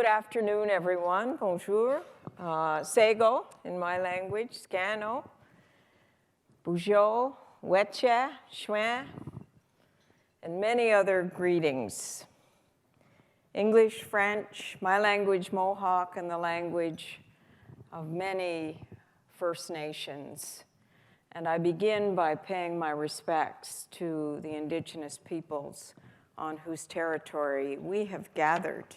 Good afternoon, everyone. Bonjour. Sego in my language, Scano, Bujo, Weche, Shwen, and many other greetings. English, French, my language, Mohawk, and the language of many First Nations. And I begin by paying my respects to the Indigenous peoples on whose territory we have gathered.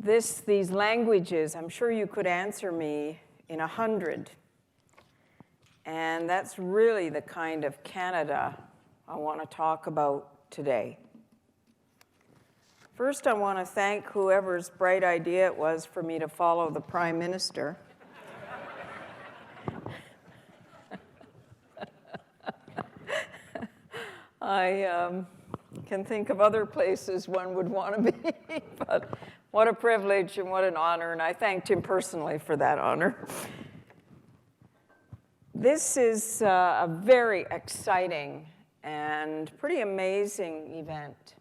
These languages, I'm sure you could answer me in 100. And that's really the kind of Canada I want to talk about today. First, I want to thank whoever's bright idea it was for me to follow the Prime Minister. I can think of other places one would want to be, but what a privilege and what an honor, and I thanked him personally for that honor. This is a very exciting and pretty amazing event.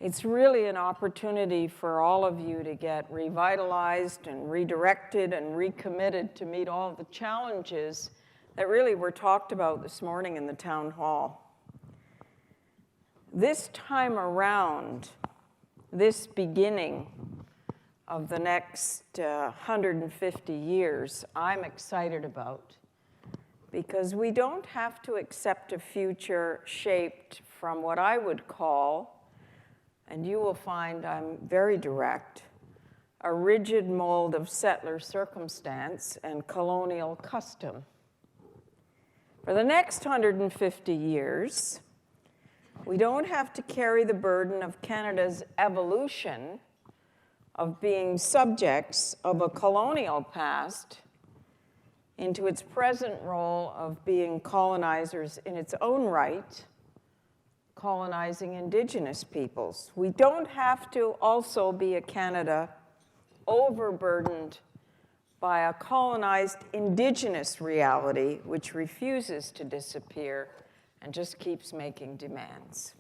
It's really an opportunity for all of you to get revitalized and redirected and recommitted to meet all the challenges that really were talked about this morning in the town hall. This time around, this beginning of the next 150 years, I'm excited about, because we don't have to accept a future shaped from what I would call, and you will find I'm very direct, a rigid mold of settler circumstance and colonial custom. For the next 150 years, we don't have to carry the burden of Canada's evolution of being subjects of a colonial past into its present role of being colonizers in its own right, colonizing Indigenous peoples. We don't have to also be a Canada overburdened by a colonized Indigenous reality which refuses to disappear and just keeps making demands.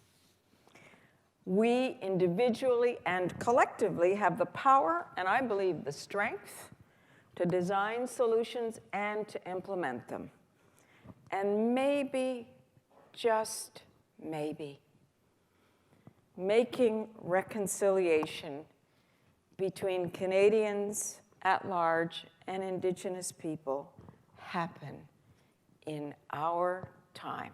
We individually and collectively have the power, and I believe the strength, to design solutions and to implement them. And maybe, just maybe, making reconciliation between Canadians at large and Indigenous people happen in our time.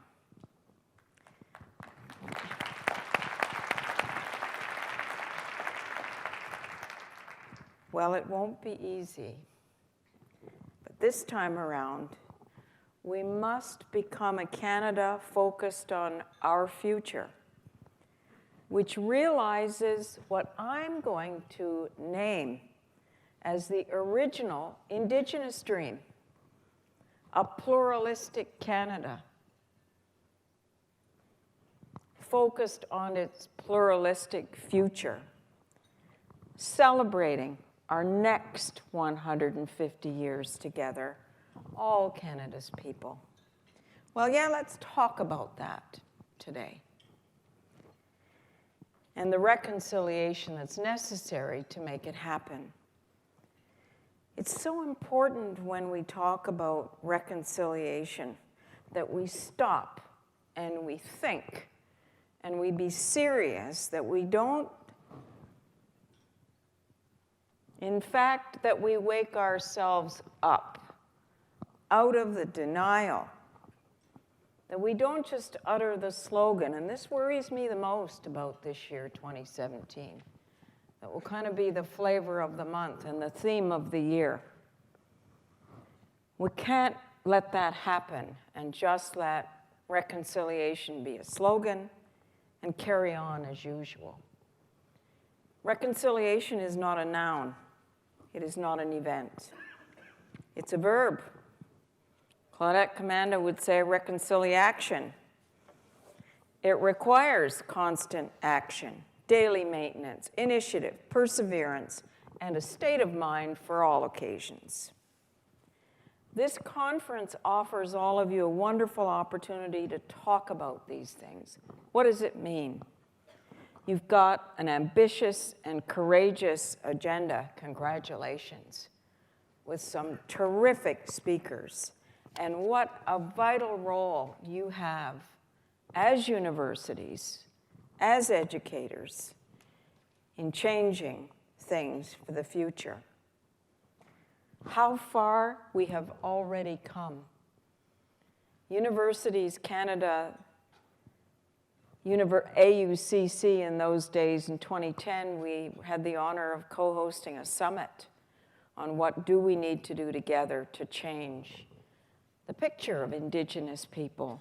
Well, it won't be easy, but this time around, we must become a Canada focused on our future, which realizes what I'm going to name as the original Indigenous dream, a pluralistic Canada, focused on its pluralistic future, celebrating our next 150 years together, all Canada's people. Well, yeah, let's talk about that today. And the reconciliation that's necessary to make it happen. It's so important when we talk about reconciliation that we stop and we think and we be serious, that we don't, in fact, that we wake ourselves up out of the denial, that we don't just utter the slogan, and this worries me the most about this year, 2017. That will kind of be the flavor of the month and the theme of the year. We can't let that happen and just let reconciliation be a slogan and carry on as usual. Reconciliation is not a noun. It is not an event. It's a verb. Claudette Commanda would say reconciliation. It requires constant action, daily maintenance, initiative, perseverance, and a state of mind for all occasions. This conference offers all of you a wonderful opportunity to talk about these things. What does it mean? You've got an ambitious and courageous agenda, congratulations, with some terrific speakers. And what a vital role you have as universities, as educators, in changing things for the future. How far we have already come. Universities Canada, AUCC in those days, in 2010, we had the honor of co-hosting a summit on what do we need to do together to change the picture of Indigenous people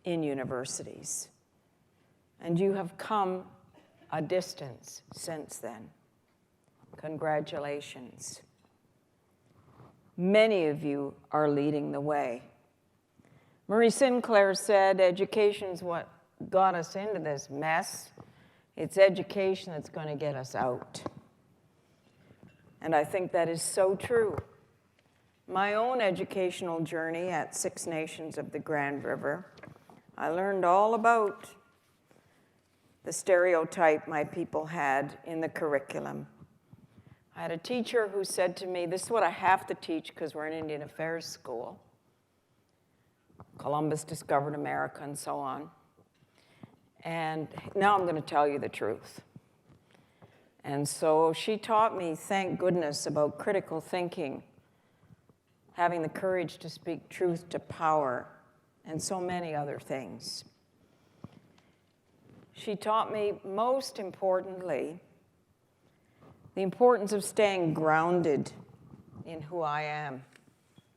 in universities. And you have come a distance since then. Congratulations. Many of you are leading the way. Marie Sinclair said, education's what got us into this mess. It's education that's going to get us out. And I think that is so true. My own educational journey at Six Nations of the Grand River, I learned all about the stereotype my people had in the curriculum. I had a teacher who said to me, this is what I have to teach because we're an Indian Affairs school. Columbus discovered America and so on. And now I'm going to tell you the truth. And so she taught me, thank goodness, about critical thinking, having the courage to speak truth to power, and so many other things. She taught me, most importantly, the importance of staying grounded in who I am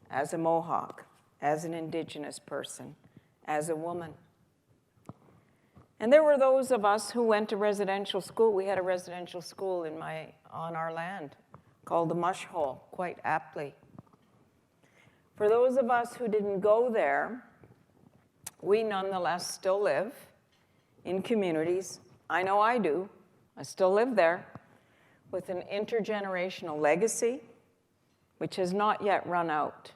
as a Mohawk, as an Indigenous person, as a woman. And there were those of us who went to residential school. We had a residential school on our land called the Mush Hole, quite aptly. For those of us who didn't go there, we nonetheless still live in communities. I know I do. I still live there with an intergenerational legacy which has not yet run out.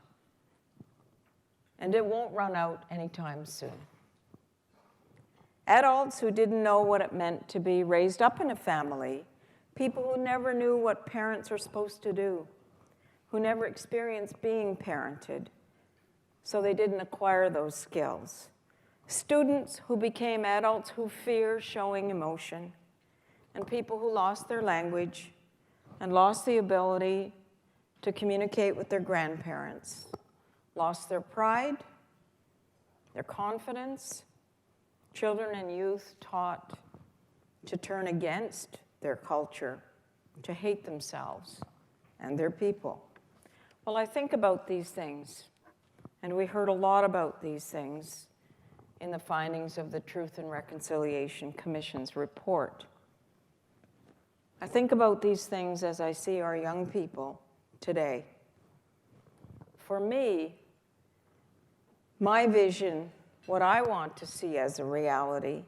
And it won't run out anytime soon. Adults who didn't know what it meant to be raised up in a family, people who never knew what parents are supposed to do, who never experienced being parented, so they didn't acquire those skills. Students who became adults who fear showing emotion, and people who lost their language and lost the ability to communicate with their grandparents, lost their pride, their confidence. Children and youth taught to turn against their culture, to hate themselves and their people. Well, I think about these things, and we heard a lot about these things in the findings of the Truth and Reconciliation Commission's report. I think about these things as I see our young people today. For me, my vision, what I want to see as a reality,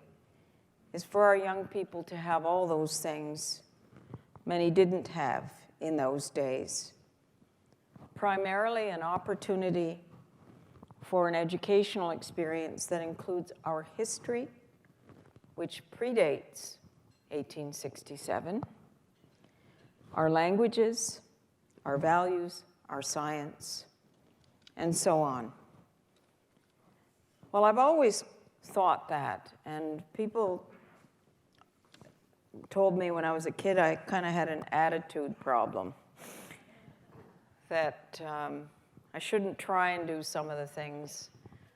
is for our young people to have all those things many didn't have in those days. Primarily an opportunity for an educational experience that includes our history, which predates 1867, our languages, our values, our science, and so on. Well, I've always thought that, and people told me when I was a kid I kind of had an attitude problem, that I shouldn't try and do some of the things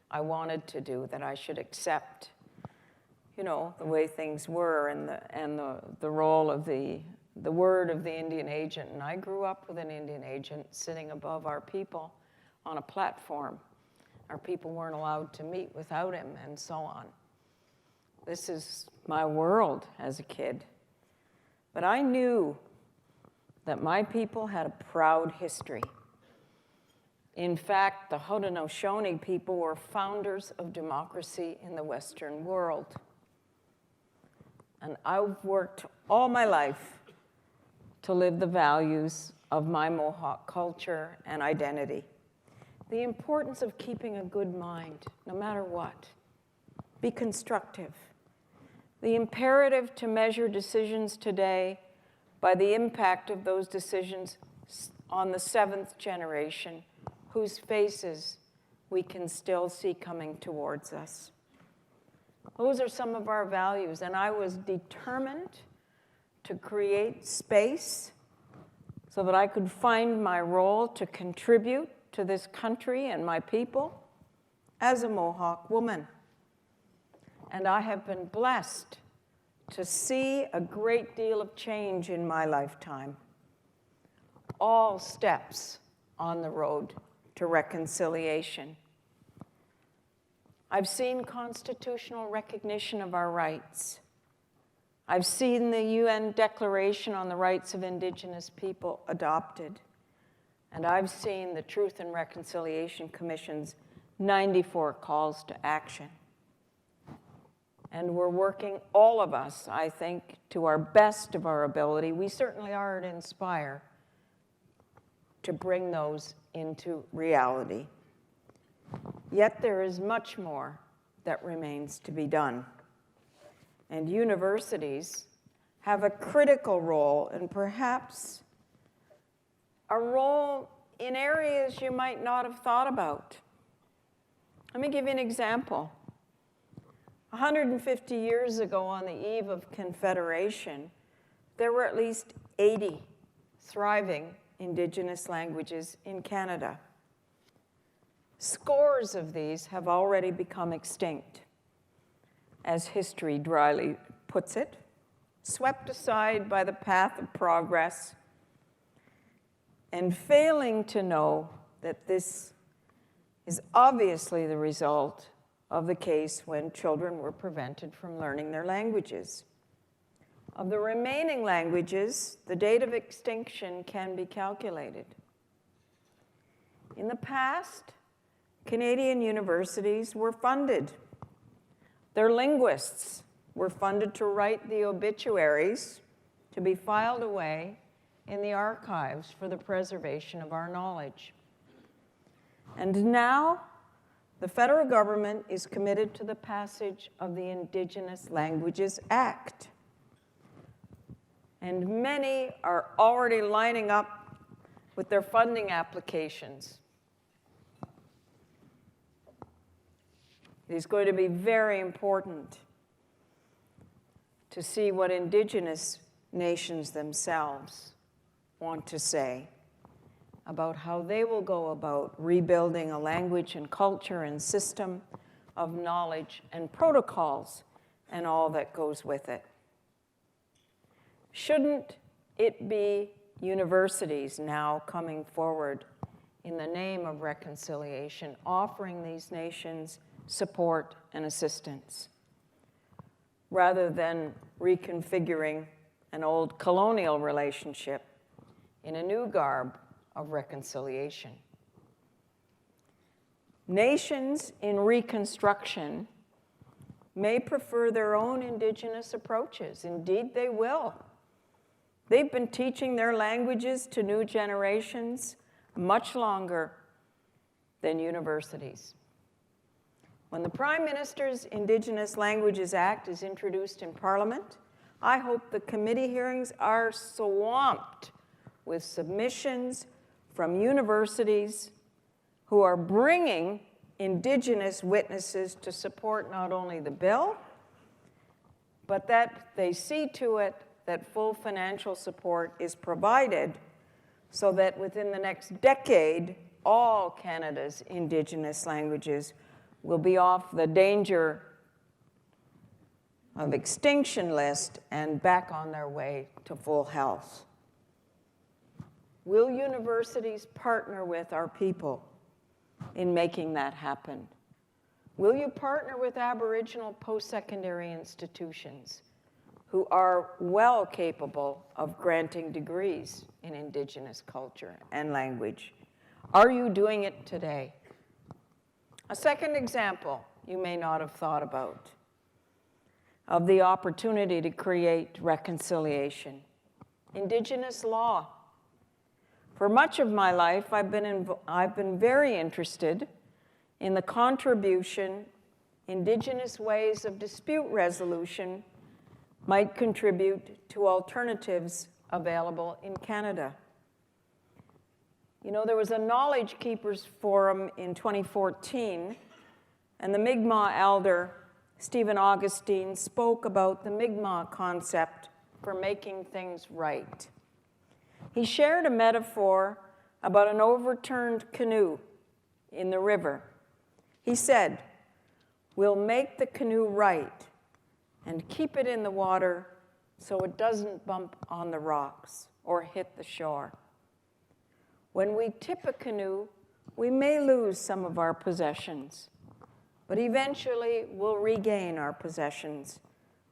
I wanted to do, that I should accept, you know, the way things were and the role of the word of the Indian agent. And I grew up with an Indian agent sitting above our people on a platform. Our people weren't allowed to meet without him, and so on. This is my world as a kid. But I knew that my people had a proud history. In fact, the Haudenosaunee people were founders of democracy in the Western world. And I've worked all my life to live the values of my Mohawk culture and identity. The importance of keeping a good mind, no matter what. Be constructive. the imperative to measure decisions today by the impact of those decisions on the seventh generation, whose faces we can still see coming towards us. Those are some of our values, and I was determined to create space so that I could find my role to contribute to this country and my people as a Mohawk woman. And I have been blessed to see a great deal of change in my lifetime. All steps on the road to reconciliation. I've seen constitutional recognition of our rights. I've seen the UN Declaration on the Rights of Indigenous People adopted. And I've seen the Truth and Reconciliation Commission's 94 calls to action. And we're working, all of us, I think, to our best of our ability. We certainly are at Inspire to bring those into reality. Yet there is much more that remains to be done. And universities have a critical role, and perhaps a role in areas you might not have thought about. Let me give you an example. 150 years ago, on the eve of Confederation, there were at least 80 thriving Indigenous languages in Canada. Scores of these have already become extinct, as history dryly puts it, swept aside by the path of progress, and failing to know that this is obviously the result of the case when children were prevented from learning their languages. Of the remaining languages, the date of extinction can be calculated. In the past, Canadian universities were funded. Their linguists were funded to write the obituaries to be filed away in the archives for the preservation of our knowledge. And now, the federal government is committed to the passage of the Indigenous Languages Act. And many are already lining up with their funding applications. It is going to be very important to see what Indigenous nations themselves want to say about how they will go about rebuilding a language and culture and system of knowledge and protocols and all that goes with it. Shouldn't it be universities now coming forward in the name of reconciliation, offering these nations support and assistance, rather than reconfiguring an old colonial relationship in a new garb of reconciliation? Nations in reconstruction may prefer their own Indigenous approaches. Indeed, they will. They've been teaching their languages to new generations much longer than universities. When the Prime Minister's Indigenous Languages Act is introduced in Parliament, I hope the committee hearings are swamped with submissions from universities who are bringing Indigenous witnesses to support not only the bill, but that they see to it that full financial support is provided so that within the next decade, all Canada's Indigenous languages will be off the danger of extinction list and back on their way to full health. Will universities partner with our people in making that happen? Will you partner with Aboriginal post-secondary institutions who are well capable of granting degrees in Indigenous culture and language? Are you doing it today? A second example you may not have thought about of the opportunity to create reconciliation: Indigenous law. For much of my life, I've been very interested in the contribution Indigenous ways of dispute resolution might contribute to alternatives available in Canada. You know, there was a Knowledge Keepers Forum in 2014, and the Mi'kmaq elder, Stephen Augustine, spoke about the Mi'kmaq concept for making things right. He shared a metaphor about an overturned canoe in the river. He said, "We'll make the canoe right and keep it in the water so it doesn't bump on the rocks or hit the shore. When we tip a canoe, we may lose some of our possessions, but eventually we'll regain our possessions,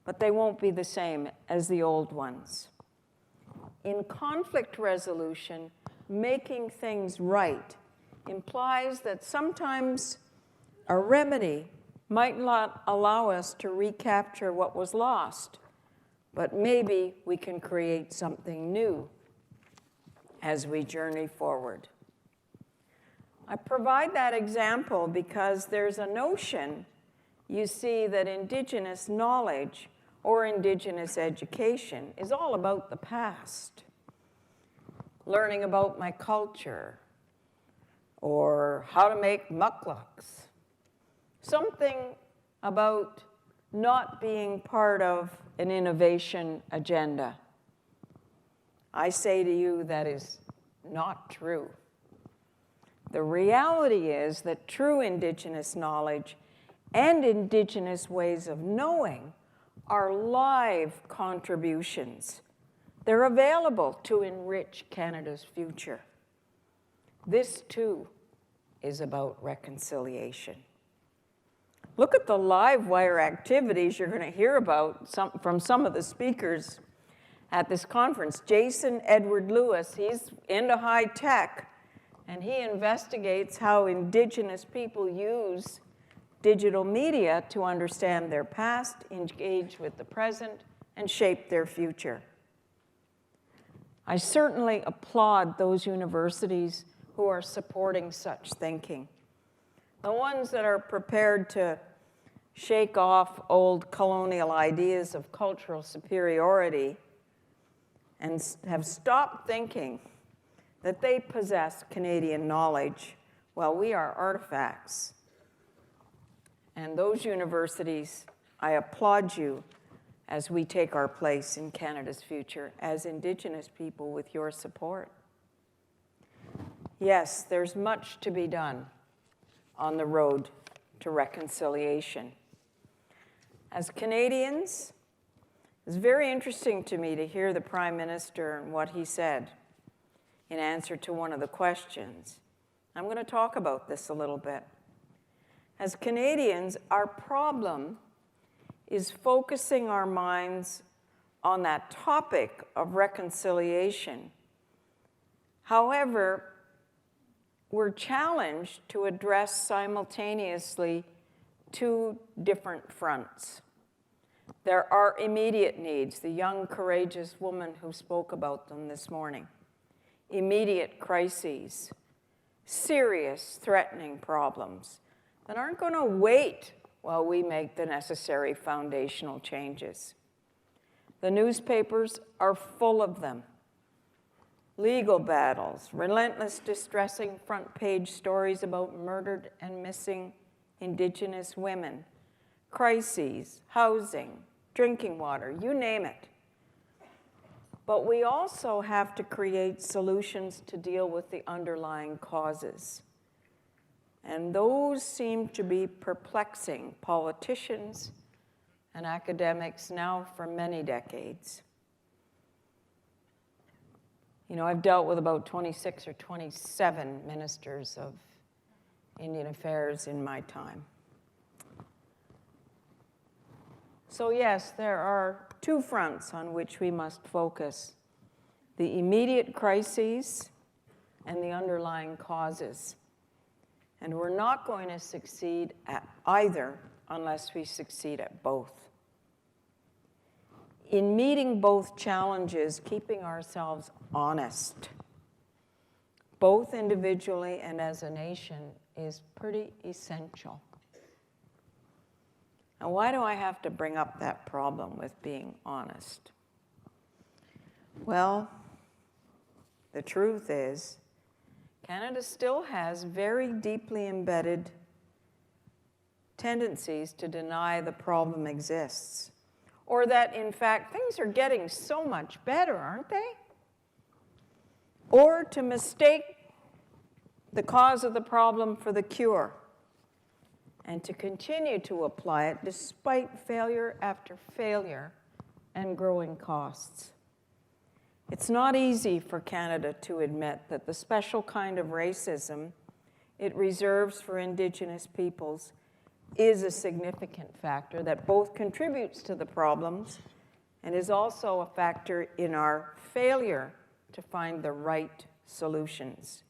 but they won't be the same as the old ones." In conflict resolution, making things right implies that sometimes a remedy might not allow us to recapture what was lost, but maybe we can create something new as we journey forward. I provide that example because there's a notion, you see, that Indigenous knowledge or Indigenous education is all about the past. Learning about my culture, or how to make mucklucks. Something about not being part of an innovation agenda. I say to you that is not true. The reality is that true Indigenous knowledge and Indigenous ways of knowing are live contributions. They're available to enrich Canada's future. This, too, is about reconciliation. Look at the live wire activities you're going to hear about from some of the speakers at this conference. Jason Edward Lewis, he's into high tech, and he investigates how Indigenous people use digital media to understand their past, engage with the present, and shape their future. I certainly applaud those universities who are supporting such thinking. The ones that are prepared to shake off old colonial ideas of cultural superiority and have stopped thinking that they possess Canadian knowledge while we are artifacts. And those universities, I applaud you as we take our place in Canada's future as Indigenous people with your support. Yes, there's much to be done on the road to reconciliation. As Canadians, it's very interesting to me to hear the Prime Minister and what he said in answer to one of the questions. I'm going to talk about this a little bit. As Canadians, our problem is focusing our minds on that topic of reconciliation. However, we're challenged to address simultaneously two different fronts. There are immediate needs, the young, courageous woman who spoke about them this morning. Immediate crises, serious, threatening problems that aren't going to wait while we make the necessary foundational changes. The newspapers are full of them. Legal battles, relentless, distressing front-page stories about murdered and missing Indigenous women, crises, housing, drinking water, you name it. But we also have to create solutions to deal with the underlying causes. And those seem to be perplexing politicians and academics now for many decades. You know, I've dealt with about 26 or 27 ministers of Indian Affairs in my time. So yes, there are two fronts on which we must focus: the immediate crises and the underlying causes. And we're not going to succeed at either unless we succeed at both. In meeting both challenges, keeping ourselves honest, both individually and as a nation, is pretty essential. And why do I have to bring up that problem with being honest? Well, the truth is, Canada still has very deeply embedded tendencies to deny the problem exists, or that, in fact, things are getting so much better, aren't they? Or to mistake the cause of the problem for the cure, and to continue to apply it despite failure after failure and growing costs. It's not easy for Canada to admit that the special kind of racism it reserves for Indigenous peoples is a significant factor that both contributes to the problems and is also a factor in our failure to find the right solutions.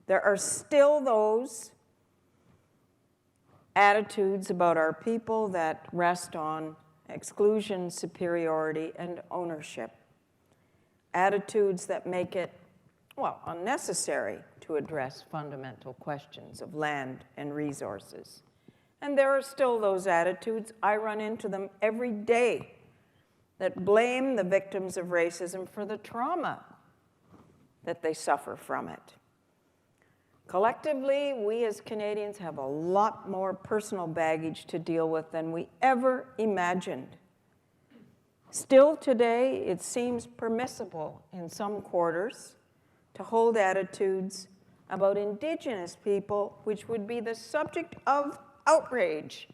There are still those attitudes about our people that rest on exclusion, superiority, and ownership. Attitudes that make it, well, unnecessary to address fundamental questions of land and resources. And there are still those attitudes, I run into them every day, that blame the victims of racism for the trauma that they suffer from it. Collectively, we as Canadians have a lot more personal baggage to deal with than we ever imagined. Still today, it seems permissible in some quarters to hold attitudes about Indigenous people which would be the subject of outrage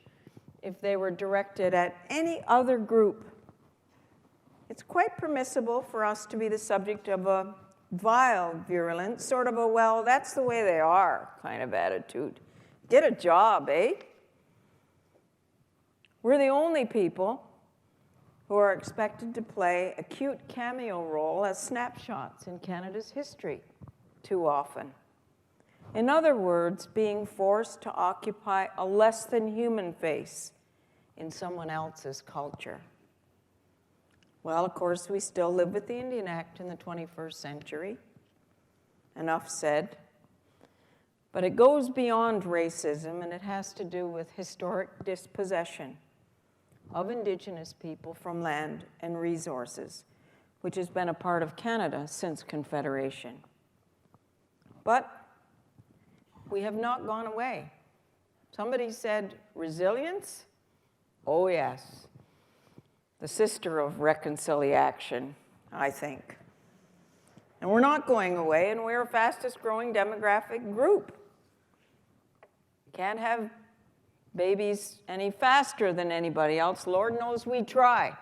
if they were directed at any other group. It's quite permissible for us to be the subject of a vile, virulent, sort of a, well, that's the way they are kind of attitude. Get a job, eh? We're the only people who are expected to play a cute cameo role as snapshots in Canada's history too often. In other words, being forced to occupy a less than human face in someone else's culture. Well, of course, we still live with the Indian Act in the 21st century. Enough said. But it goes beyond racism, and it has to do with historic dispossession of Indigenous people from land and resources, which has been a part of Canada since Confederation. But we have not gone away. Somebody said resilience? Oh, yes. The sister of reconciliation, I think. And we're not going away, and we're our fastest growing demographic group. Can't have babies any faster than anybody else. Lord knows we try.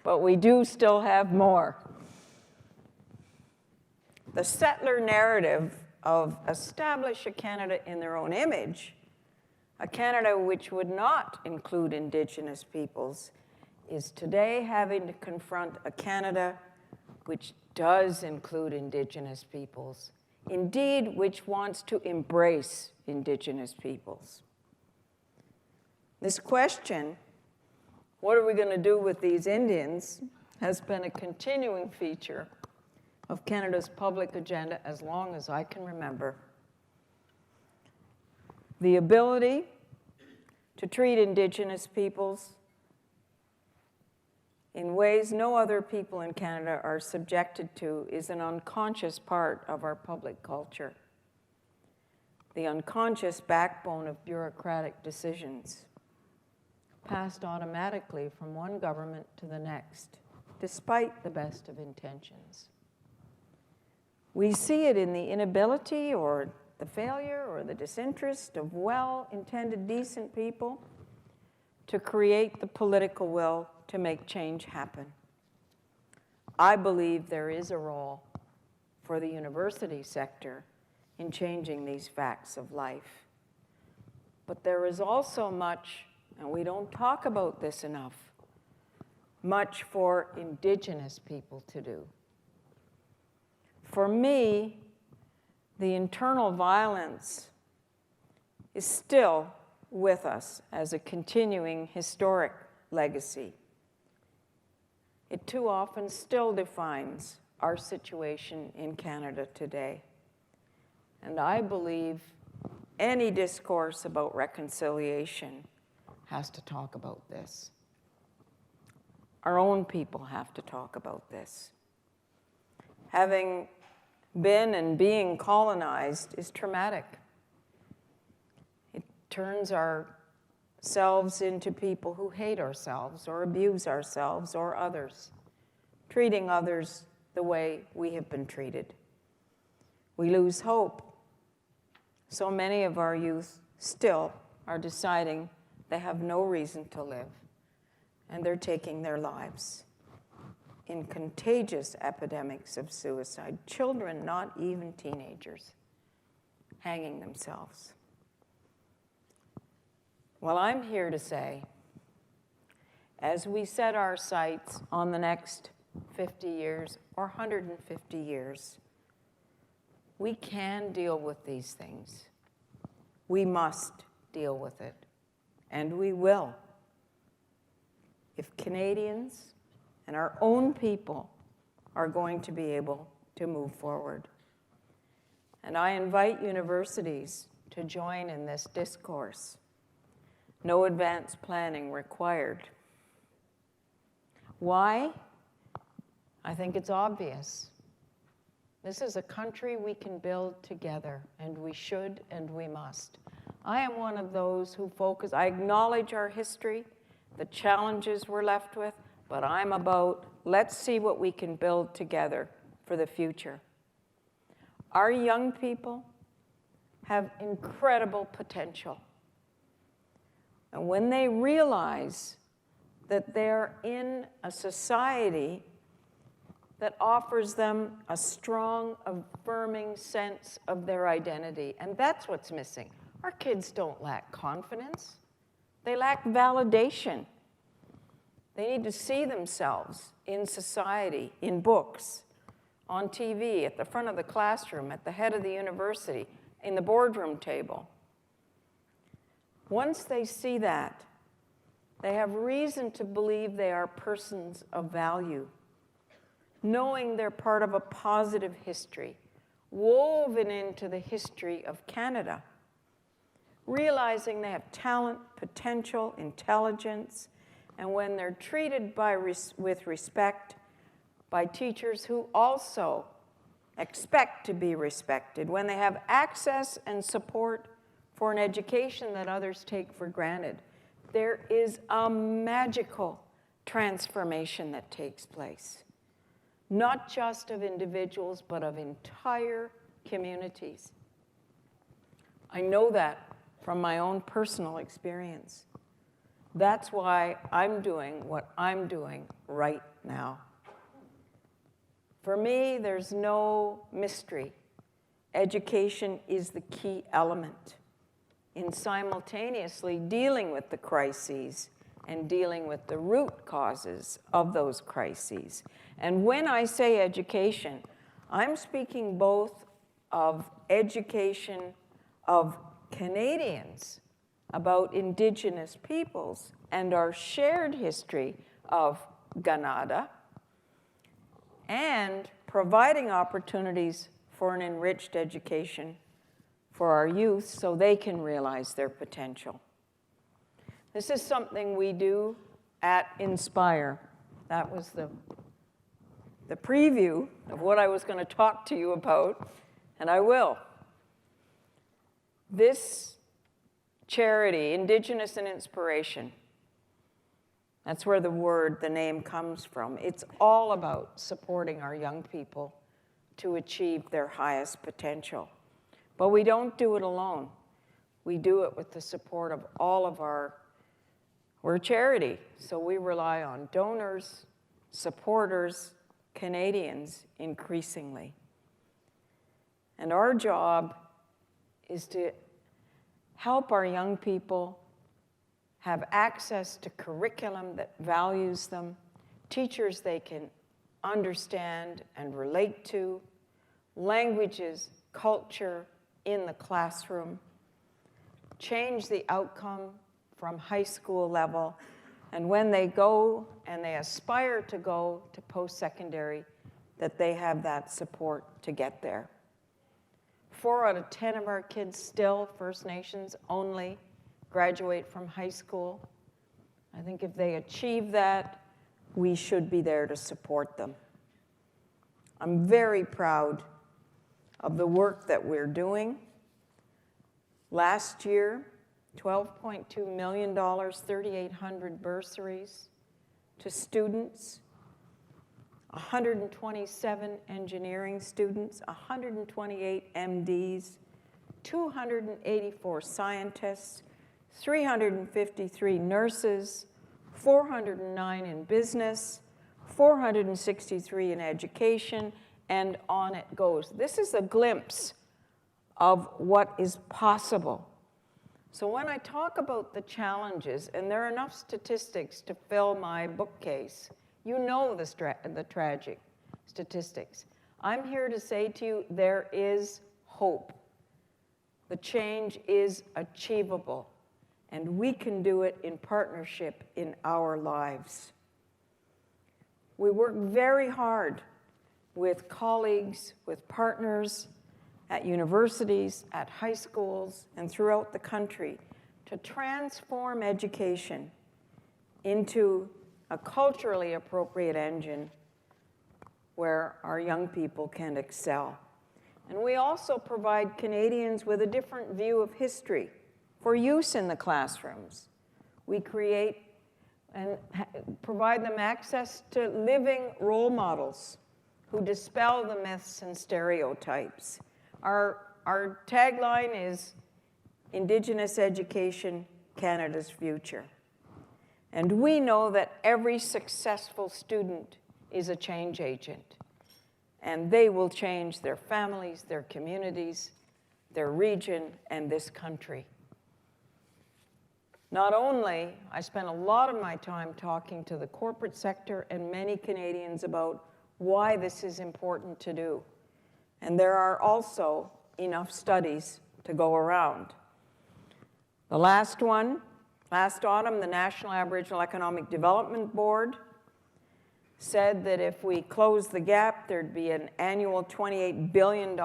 But we do still have more. The settler narrative of establish a Canada in their own image, a Canada which would not include Indigenous peoples, is today having to confront a Canada which does include Indigenous peoples, indeed, which wants to embrace Indigenous peoples. This question, what are we going to do with these Indians, has been a continuing feature of Canada's public agenda as long as I can remember. The ability to treat Indigenous peoples in ways no other people in Canada are subjected to is an unconscious part of our public culture. The unconscious backbone of bureaucratic decisions, passed automatically from one government to the next, despite the best of intentions. We see it in the inability or the failure or the disinterest of well-intended, decent people to create the political will to make change happen. I believe there is a role for the university sector in changing these facts of life. But there is also much, and we don't talk about this enough, much for Indigenous people to do. For me, the internal violence is still with us as a continuing historic legacy. It too often still defines our situation in Canada today. And I believe any discourse about reconciliation has to talk about this. Our own people have to talk about this. Having been and being colonized is traumatic. It turns ourselves into people who hate ourselves or abuse ourselves or others, treating others the way we have been treated. We lose hope. So many of our youth still are deciding they have no reason to live, and they're taking their lives in contagious epidemics of suicide. Children, not even teenagers, hanging themselves. Well, I'm here to say, as we set our sights on the next 50 years or 150 years, we can deal with these things. We must deal with it, and we will. If Canadians and our own people are going to be able to move forward. And I invite universities to join in this discourse. No advanced planning required. Why? I think it's obvious. This is a country we can build together, and we should and we must. I am one of those who focus, I acknowledge our history, the challenges we're left with, but I'm about, let's see what we can build together for the future. Our young people have incredible potential. And when they realize that they're in a society that offers them a strong, affirming sense of their identity, and that's what's missing. Our kids don't lack confidence. They lack validation. They need to see themselves in society, in books, on TV, at the front of the classroom, at the head of the university, in the boardroom table. Once they see that, they have reason to believe they are persons of value, knowing they're part of a positive history, woven into the history of Canada, realizing they have talent, potential, intelligence, and when they're treated with respect by teachers who also expect to be respected, when they have access and support for an education that others take for granted, there is a magical transformation that takes place, not just of individuals, but of entire communities. I know that from my own personal experience. That's why I'm doing what I'm doing right now. For me, there's no mystery. Education is the key element in simultaneously dealing with the crises and dealing with the root causes of those crises. And when I say education, I'm speaking both of education of Canadians about Indigenous peoples and our shared history of Ganada, and providing opportunities for an enriched education for our youth so they can realize their potential. This is something we do at Inspire. That was the preview of what I was going to talk to you about, and I will. This charity, Indigenous in Inspiration, that's where the name comes from. It's all about supporting our young people to achieve their highest potential. But we don't do it alone. We do it with the support of all of we're a charity, so we rely on donors, supporters, Canadians increasingly. And our job is to help our young people have access to curriculum that values them, teachers they can understand and relate to, languages, culture in the classroom, change the outcome from high school level, and when they go and they aspire to go to post-secondary, that they have that support to get there. 4 out of 10 of our kids still, First Nations only, graduate from high school. I think if they achieve that, we should be there to support them. I'm very proud of the work that we're doing. Last year, $12.2 million, 3,800 bursaries to students, 127 engineering students, 128 MDs, 284 scientists, 353 nurses, 409 in business, 463 in education, and on it goes. This is a glimpse of what is possible. So when I talk about the challenges, and there are enough statistics to fill my bookcase, you know the tragic statistics. I'm here to say to you, there is hope. The change is achievable, and we can do it in partnership in our lives. We work very hard with colleagues, with partners at universities, at high schools, and throughout the country to transform education into a culturally appropriate engine where our young people can excel. And we also provide Canadians with a different view of history for use in the classrooms. We create and provide them access to living role models who dispel the myths and stereotypes. Our tagline is Indigenous Education, Canada's Future. And we know that every successful student is a change agent, and they will change their families, their communities, their region, and this country. Not only, I spent a lot of my time talking to the corporate sector and many Canadians about why this is important to do. And there are also enough studies to go around. The last one, last autumn, the National Aboriginal Economic Development Board said that if we close the gap, there'd be an annual $28 billion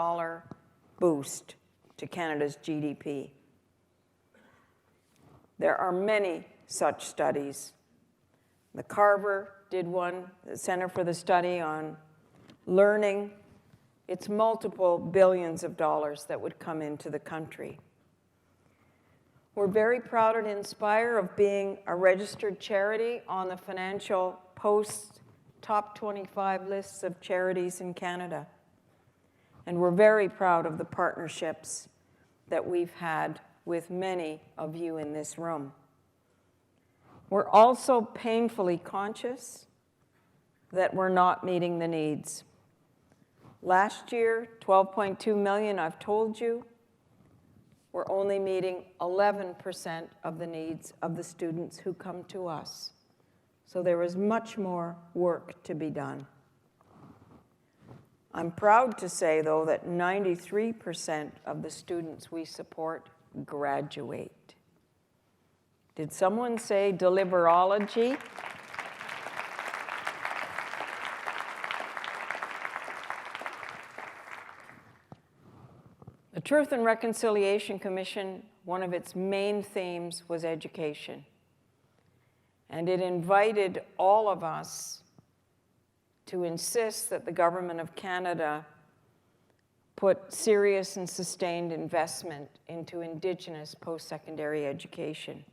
boost to Canada's GDP. There are many such studies. The Carver did one, the Center for the Study on Learning. It's multiple billions of dollars that would come into the country. We're very proud at Inspire of being a registered charity on the Financial Post top 25 lists of charities in Canada. And we're very proud of the partnerships that we've had with many of you in this room. We're also painfully conscious that we're not meeting the needs. Last year, 12.2 million, I've told you, we're only meeting 11% of the needs of the students who come to us. So there is much more work to be done. I'm proud to say, though, that 93% of the students we support graduate. Did someone say deliverology? The Truth and Reconciliation Commission, one of its main themes was education. And it invited all of us to insist that the Government of Canada put serious and sustained investment into Indigenous post-secondary education.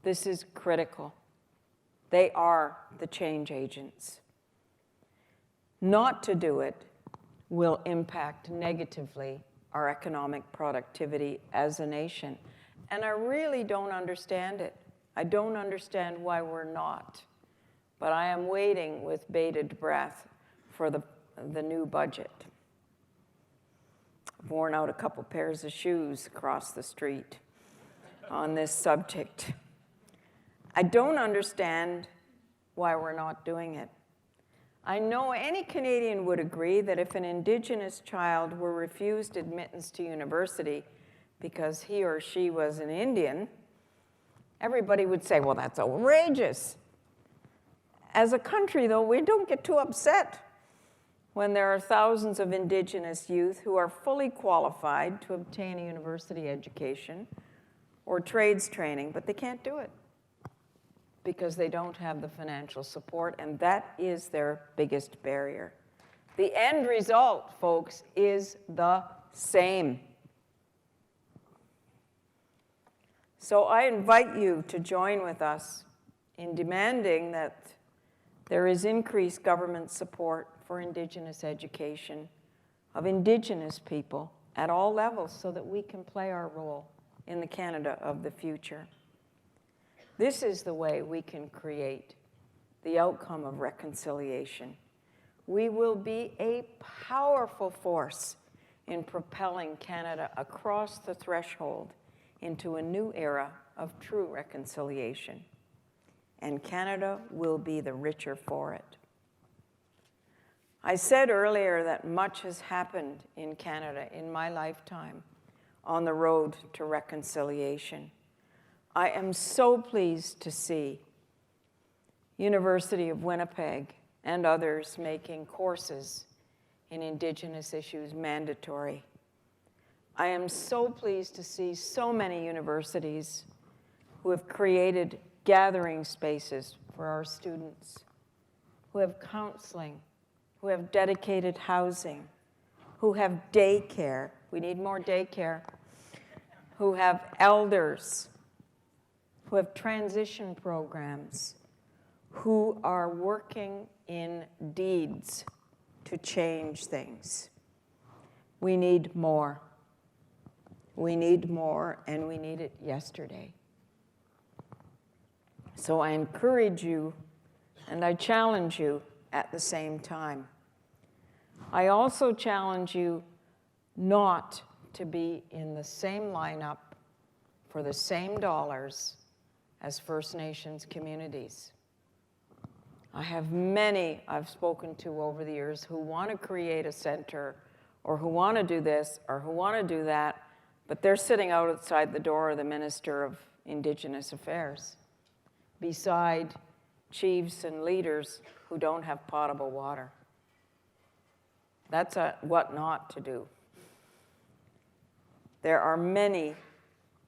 This is critical. They are the change agents. Not to do it will impact negatively our economic productivity as a nation. And I really don't understand it. I don't understand why we're not. But I am waiting with bated breath for the new budget. I've worn out a couple pairs of shoes across the street on this subject. I don't understand why we're not doing it. I know any Canadian would agree that if an Indigenous child were refused admittance to university because he or she was an Indian, everybody would say, well, that's outrageous. As a country, though, we don't get too upset when there are thousands of Indigenous youth who are fully qualified to obtain a university education or trades training, but they can't do it because they don't have the financial support, and that is their biggest barrier. The end result, folks, is the same. So I invite you to join with us in demanding that there is increased government support for Indigenous education of Indigenous people at all levels so that we can play our role in the Canada of the future. This is the way we can create the outcome of reconciliation. We will be a powerful force in propelling Canada across the threshold into a new era of true reconciliation. And Canada will be the richer for it. I said earlier that much has happened in Canada in my lifetime on the road to reconciliation. I am so pleased to see University of Winnipeg and others making courses in Indigenous issues mandatory. I am so pleased to see so many universities who have created gathering spaces for our students, who have counseling, who have dedicated housing, who have daycare. We need more daycare. Who have elders, who have transition programs, who are working in deeds to change things. We need more. We need more, and we need it yesterday. So I encourage you, and I challenge you at the same time. I also challenge you not to be in the same lineup for the same dollars as First Nations communities. I have many I've spoken to over the years who want to create a center or who want to do this or who want to do that, but they're sitting outside the door of the Minister of Indigenous Affairs beside chiefs and leaders who don't have potable water. That's what not to do. There are many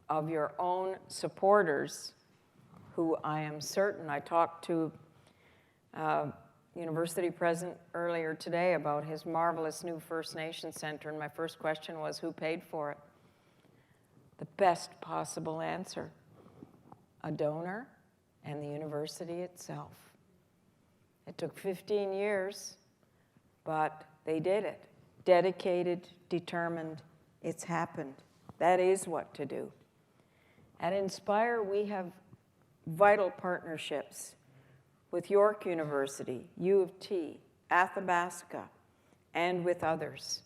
of your own supporters who I am certain, I talked to University President earlier today about his marvelous new First Nation Center, and my first question was, who paid for it? The best possible answer, a donor and the university itself. It took 15 years, but they did it. Dedicated, determined, it's happened. That is what to do. At Inspire, we have vital partnerships with York University, U of T, Athabasca, and with others.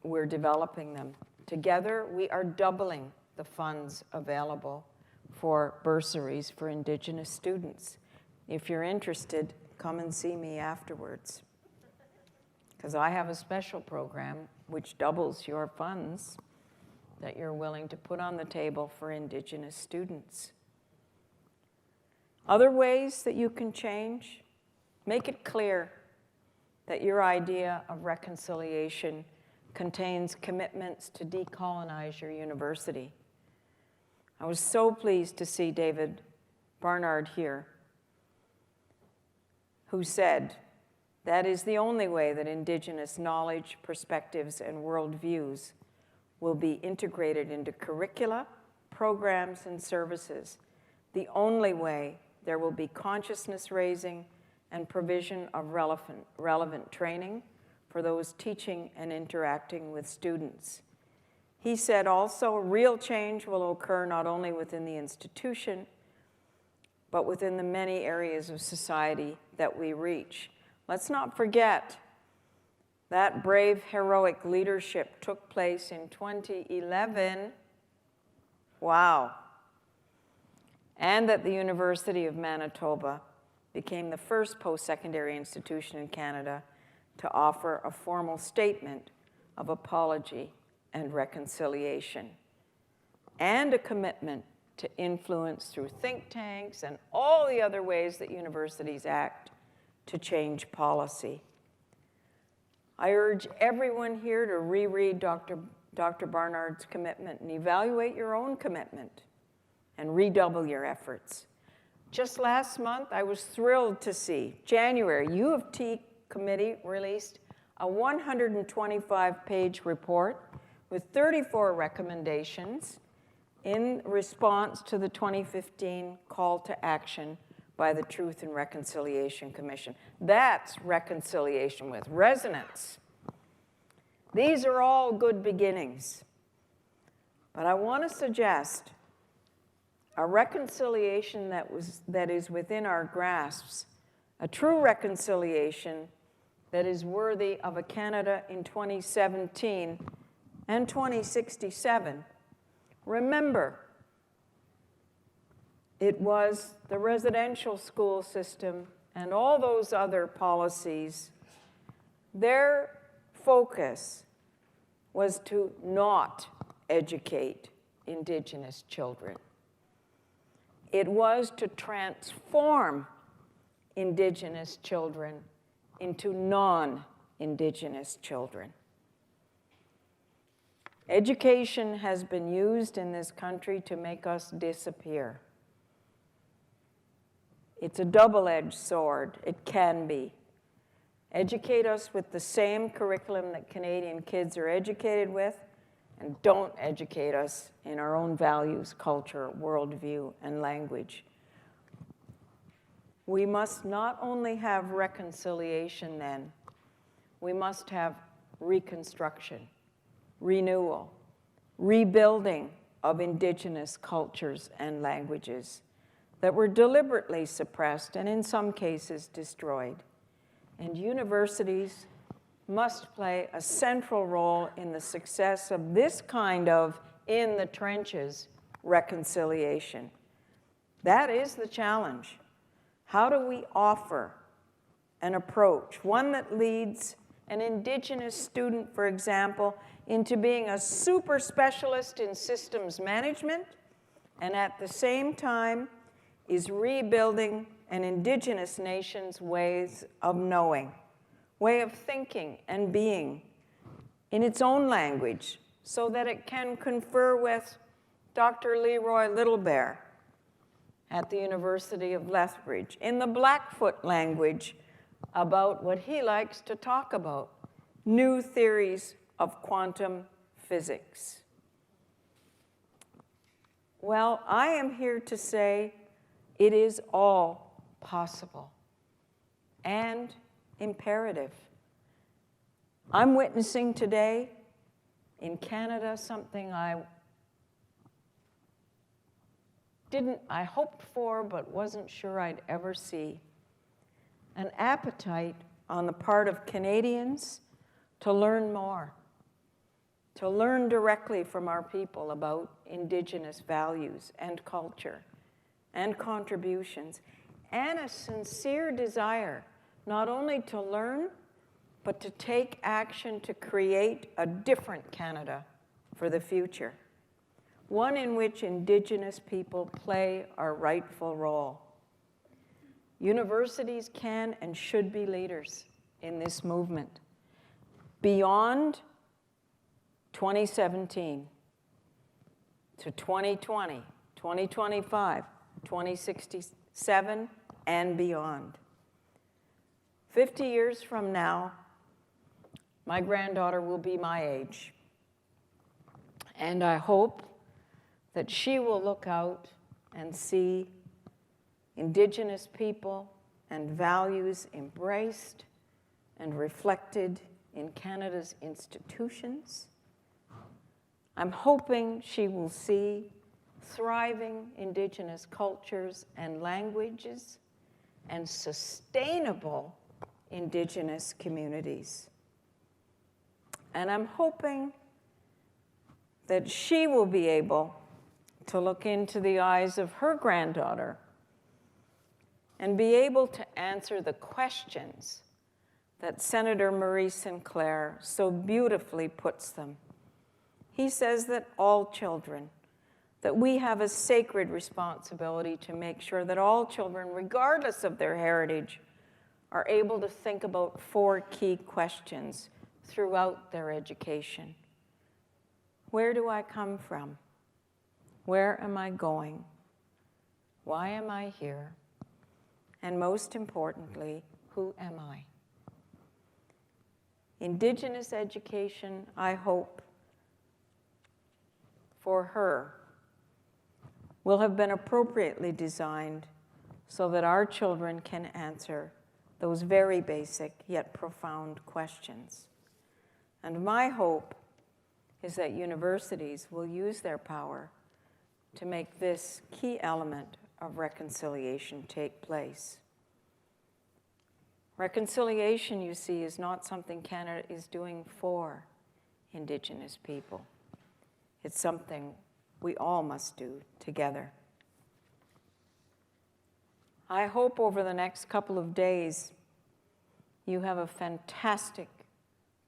We're developing them. Together, we are doubling the funds available for bursaries for Indigenous students. If you're interested, come and see me afterwards, because I have a special program which doubles your funds that you're willing to put on the table for Indigenous students. Other ways that you can change, make it clear that your idea of reconciliation contains commitments to decolonize your university. I was so pleased to see David Barnard here, who said, that is the only way that Indigenous knowledge, perspectives, and worldviews will be integrated into curricula, programs, and services. The only way there will be consciousness raising and provision of relevant training for those teaching and interacting with students. He said also, real change will occur not only within the institution, but within the many areas of society that we reach. Let's not forget that brave, heroic leadership took place in 2011. Wow. And that the University of Manitoba became the first post-secondary institution in Canada to offer a formal statement of apology and reconciliation, and a commitment to influence through think tanks and all the other ways that universities act to change policy. I urge everyone here to reread Dr. Barnard's commitment and evaluate your own commitment and redouble your efforts. Just last month, I was thrilled to see January, U of T committee released a 125-page report with 34 recommendations in response to the 2015 call to action by the Truth and Reconciliation Commission. That's reconciliation with resonance. These are all good beginnings. But I want to suggest a reconciliation that is within our grasps, a true reconciliation that is worthy of a Canada in 2017 and 2067. Remember, it was the residential school system and all those other policies, their focus was to not educate Indigenous children. It was to transform Indigenous children into non-Indigenous children. Education has been used in this country to make us disappear. It's a double-edged sword. It can be. Educate us with the same curriculum that Canadian kids are educated with, and don't educate us in our own values, culture, worldview, and language. We must not only have reconciliation then, we must have reconstruction, renewal, rebuilding of Indigenous cultures and languages that were deliberately suppressed and in some cases destroyed. And universities must play a central role in the success of this kind of in the trenches reconciliation. That is the challenge. How do we offer an approach, one that leads an Indigenous student, for example, into being a super specialist in systems management, and at the same time is rebuilding an Indigenous nation's ways of knowing, way of thinking and being in its own language so that it can confer with Dr. Leroy Littlebear at the University of Lethbridge in the Blackfoot language about what he likes to talk about, new theories of quantum physics. Well, I am here to say it is all possible and imperative. I'm witnessing today in Canada something I hoped for but wasn't sure I'd ever see. An appetite on the part of Canadians to learn more, to learn directly from our people about Indigenous values and culture and contributions, and a sincere desire not only to learn, but to take action to create a different Canada for the future, one in which Indigenous people play a rightful role. Universities can and should be leaders in this movement. Beyond 2017 to 2020, 2025, 2067, and beyond. 50 years from now, my granddaughter will be my age. And I hope that she will look out and see Indigenous people and values embraced and reflected in Canada's institutions. I'm hoping she will see thriving Indigenous cultures and languages and sustainable Indigenous communities. And I'm hoping that she will be able to look into the eyes of her granddaughter and be able to answer the questions that Senator Maurice Sinclair so beautifully puts them. He says that all children, that we have a sacred responsibility to make sure that all children, regardless of their heritage, are able to think about 4 key questions throughout their education. Where do I come from? Where am I going? Why am I here? And most importantly, who am I? Indigenous education, I hope, for her, will have been appropriately designed so that our children can answer those very basic yet profound questions. And my hope is that universities will use their power to make this key element of reconciliation take place. Reconciliation, you see, is not something Canada is doing for Indigenous people. It's something we all must do together. I hope over the next couple of days you have a fantastic,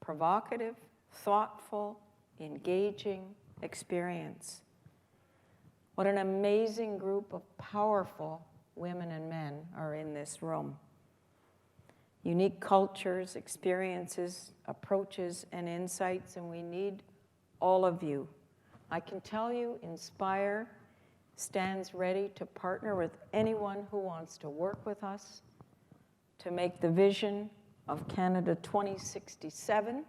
provocative, thoughtful, engaging experience. What an amazing group of powerful women and men are in this room. Unique cultures, experiences, approaches, and insights, and we need all of you. I can tell you, Inspire stands ready to partner with anyone who wants to work with us to make the vision of Canada 2067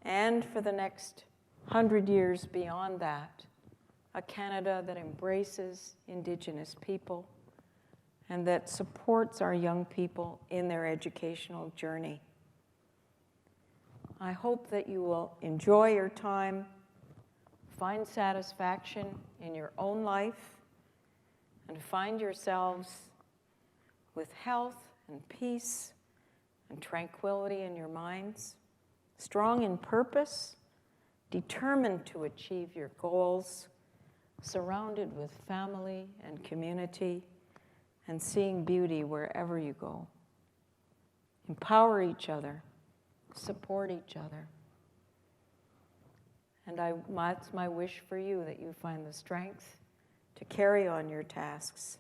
and for the next 100 years beyond that, a Canada that embraces Indigenous people and that supports our young people in their educational journey. I hope that you will enjoy your time, find satisfaction in your own life, and find yourselves with health and peace and tranquility in your minds, strong in purpose, determined to achieve your goals, surrounded with family and community, and seeing beauty wherever you go. Empower each other, support each other. And that's my wish for you, that you find the strength to carry on your tasks.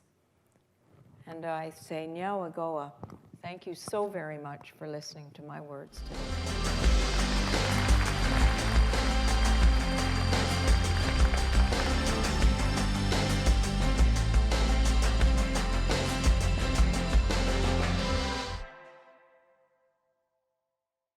And I say, Nyawa Goa, thank you so very much for listening to my words today.